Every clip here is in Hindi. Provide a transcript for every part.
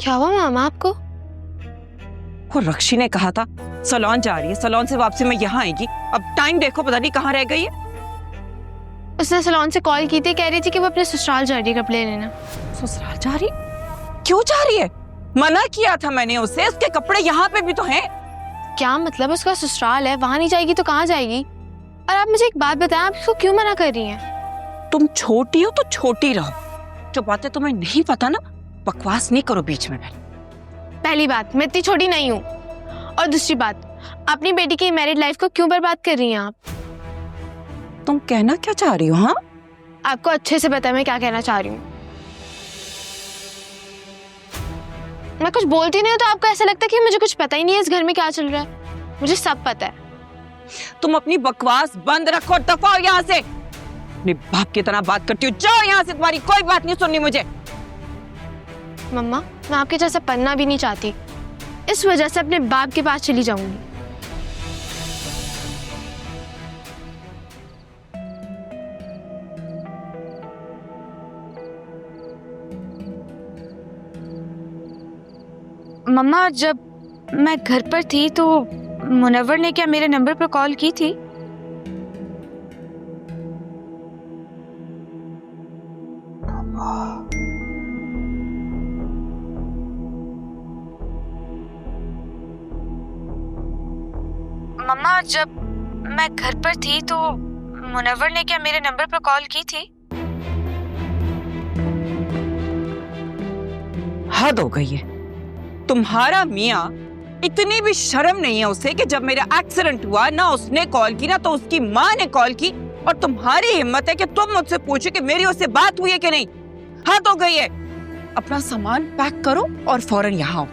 क्या हुआ मामा आपको? वो रक्षी ने कहा था सलोन जा रही है, सलोन से वापसी में यहाँ आएगी। अब टाइम देखो, पता नहीं कहाँ रह गई है। उसने सलोन से कॉल की थी, कह रही थी कि वो अपने ससुराल जा रही है कपड़े लेना। ससुराल जा रही? क्यों जा रही है? मना किया था मैंने उसे, उसके कपड़े यहाँ पे भी तो हैं। क्या मतलब? उसका ससुराल है, वहां नहीं जाएगी तो कहाँ जाएगी? और आप मुझे एक बात बताएं, आप इसको क्यों मना कर रही हैं? तुम छोटी हो तो छोटी रहो। जो बातें तुम्हें नहीं पता ना, बकवास नहीं करो बीच में। पहली बात, मैं इतनी छोटी नहीं हूँ, और दूसरी बात, अपनी बेटी की मैरिड लाइफ को क्यों बर्बाद कर रही हैं आप? तुम कहना क्या चाह रही हो? हाँ, आपको अच्छे से पता है मैं क्या कहना चाह रही हूँ। मैं कुछ बोलती नहीं हूँ तो आपको ऐसा लगता है कि मुझे कुछ पता ही नहीं है इस घर में क्या चल रहा है। मुझे सब पता है। तुम अपनी बकवास बंद रखो, दफा हो यहाँ से। अपने बाप की तरह बात करती हो, जाओ यहाँ से, तुम्हारी कोई बात नहीं सुननी मुझे। मम्मा, मैं आपके जैसा पढ़ना भी नहीं चाहती, इस वजह से अपने बाप के पास चली जाऊंगी। मम्मा, जब मैं घर पर थी तो मुनव्वर ने क्या मेरे नंबर पर कॉल की थी? मम्मा, जब मैं घर पर थी तो मुनव्वर ने क्या मेरे नंबर पर कॉल की थी? हद हो गई है। तुम्हारा मियाँ इतनी भी शर्म नहीं है उसे कि जब मेरा एक्सीडेंट हुआ ना उसने कॉल की ना तो उसकी माँ ने कॉल की, और तुम्हारी हिम्मत है कि तुम मुझसे पूछो कि मेरी उससे बात हुई है कि नहीं। हद हो गई है। अपना सामान पैक करो और फौरन यहाँ आओ।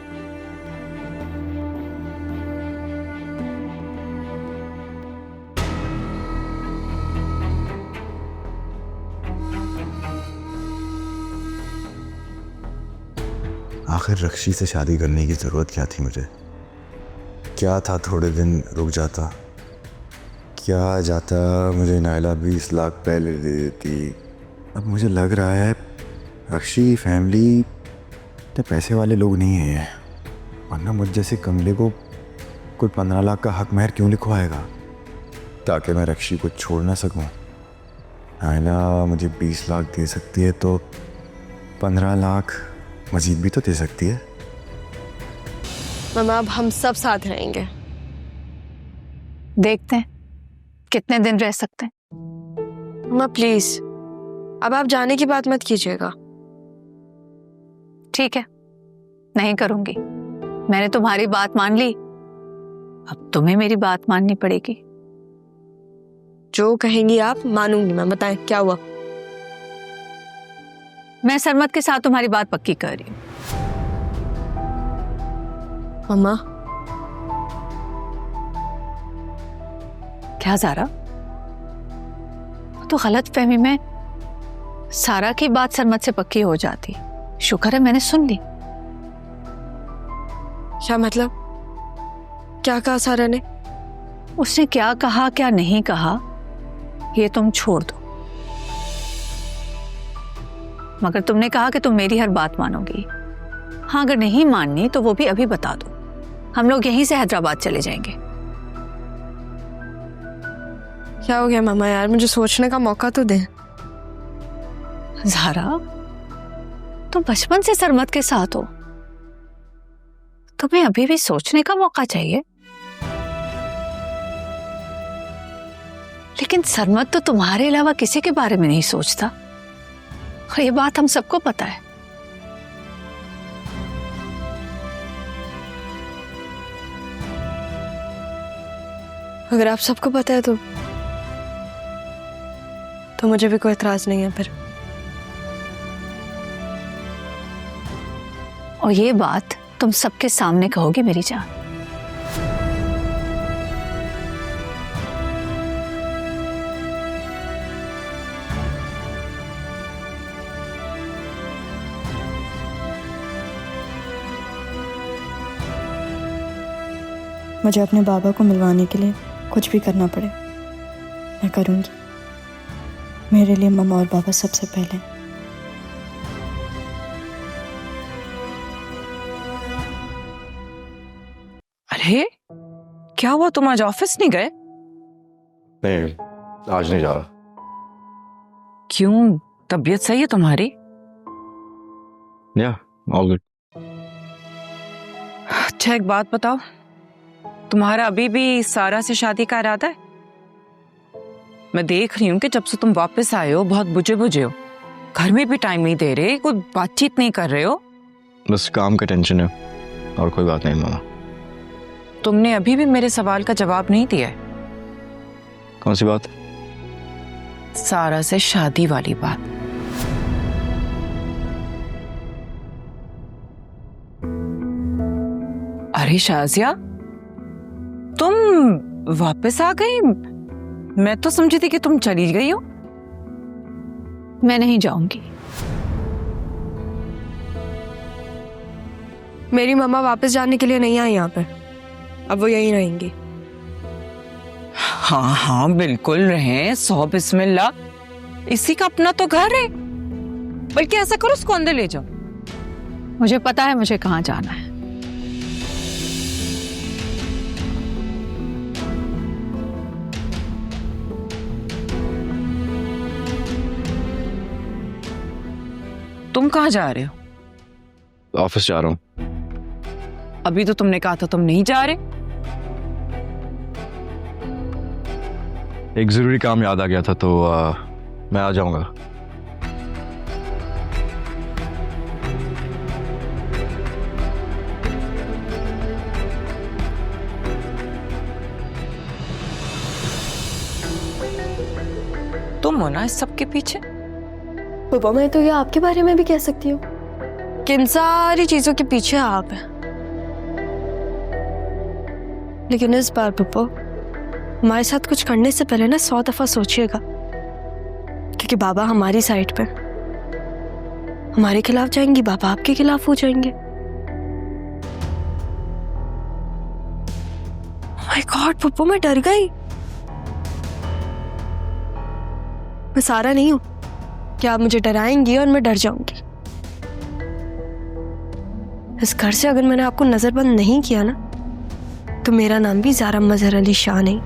आखिर रक्षी से शादी करने की ज़रूरत क्या थी मुझे? क्या था थोड़े दिन रुक जाता? क्या जाता मुझे नायला 20 लाख पहले दे देती? अब मुझे लग रहा है रक्षी फैमिली इतने पैसे वाले लोग नहीं है, वरना मुझ जैसे कमले को कोई 15 लाख का हक महर क्यों लिखवाएगा ताकि मैं रक्षी को छोड़ ना सकूं। नायला मुझे 20 लाख दे सकती है तो 15 लाख मजीद भी तो दे सकती है। मामा, अब हम सब साथ रहेंगे। देखते हैं कितने दिन रह सकते हैं। मामा प्लीज, अब आप जाने की बात मत कीजिएगा। ठीक है, नहीं करूंगी। मैंने तुम्हारी बात मान ली, अब तुम्हें मेरी बात माननी पड़ेगी। जो कहेंगी आप मानूंगी मैं। बताएं क्या हुआ? मैं सरमत के साथ तुम्हारी बात पक्की कर रही हूँ। मम्मा, क्या ज़ारा, तो गलत फहमी में सारा की बात सरमत से पक्की हो जाती। शुक्र है मैंने सुन ली। क्या मतलब? क्या कहा सारा ने? उसने क्या कहा क्या नहीं कहा ये तुम छोड़ दो, मगर तुमने कहा कि तुम मेरी हर बात मानोगी। हाँ, अगर नहीं माननी तो वो भी अभी बता दो, हम लोग यहीं से हैदराबाद चले जाएंगे। क्या हो गया मामा यार, मुझे सोचने का मौका तो दें। ज़ारा, तुम बचपन से सरमत के साथ हो, तुम्हें अभी भी सोचने का मौका चाहिए। लेकिन सरमत तो तुम्हारे अलावा किसी के बारे में नहीं सोचता, और ये बात हम सबको पता है। अगर आप सबको पता है तो मुझे भी कोई एतराज नहीं है फिर। और ये बात तुम सबके सामने कहोगे मेरी जान। मुझे अपने बाबा को मिलवाने के लिए कुछ भी करना पड़े मैं करूँगी। मेरे लिए मम्मा और बाबा सबसे पहले। हे, क्या हुआ, तुम आज ऑफिस नहीं गए? नहीं, आज नहीं जा रहा। क्यों, तबीयत सही है तुम्हारी? या ऑल गुड। अच्छा एक बात बताओ, तुम्हारा अभी भी सारा से शादी का इरादा है? मैं देख रही हूँ कि जब से तुम वापस आए हो बहुत बुझे बुझे हो, घर में भी टाइम नहीं दे रहे, कोई बातचीत नहीं कर रहे हो। बस काम का टेंशन है और कोई बात नहीं मामा। तुमने अभी भी मेरे सवाल का जवाब नहीं दिया है। कौन सी बात? सारा से शादी वाली बात। अरे शाजिया, तुम वापस आ गई? मैं तो समझी थी कि तुम चली गई हो। मैं नहीं जाऊंगी। मेरी मम्मा वापस जाने के लिए नहीं आई यहाँ पे, अब वो यहीं रहेंगी। हाँ हाँ बिल्कुल रहें, 100 बिस्मिल्लाह, इसी का अपना तो घर है। बल्कि ऐसा करो, उसको अंदर ले जाओ। मुझे पता है मुझे कहाँ जाना है। तुम कहाँ जा रहे हो? ऑफिस जा रहा हूँ। अभी तो तुमने कहा था तुम नहीं जा रहे। एक जरूरी काम याद आ गया था तो मैं आ जाऊंगा। तुम हो ना इस सब के पीछे? पापा मैं तो ये आपके बारे में भी कह सकती हूँ कि इन सारी चीजों के पीछे आप हैं। लेकिन इस बार पप्पू हमारे साथ कुछ करने से पहले ना 100 दफा सोचिएगा, क्योंकि बाबा हमारी साइड पे, हमारे खिलाफ जाएंगी, बाबा आपके खिलाफ हो जाएंगे। माय गॉड पप्पू, मैं डर गई। मैं सारा नहीं हूं कि आप मुझे डराएंगी और मैं डर जाऊंगी। इस घर से अगर मैंने आपको नजरबंद नहीं किया ना, तो मेरा नाम भी ज़ारा मजहर अली शाह नहीं।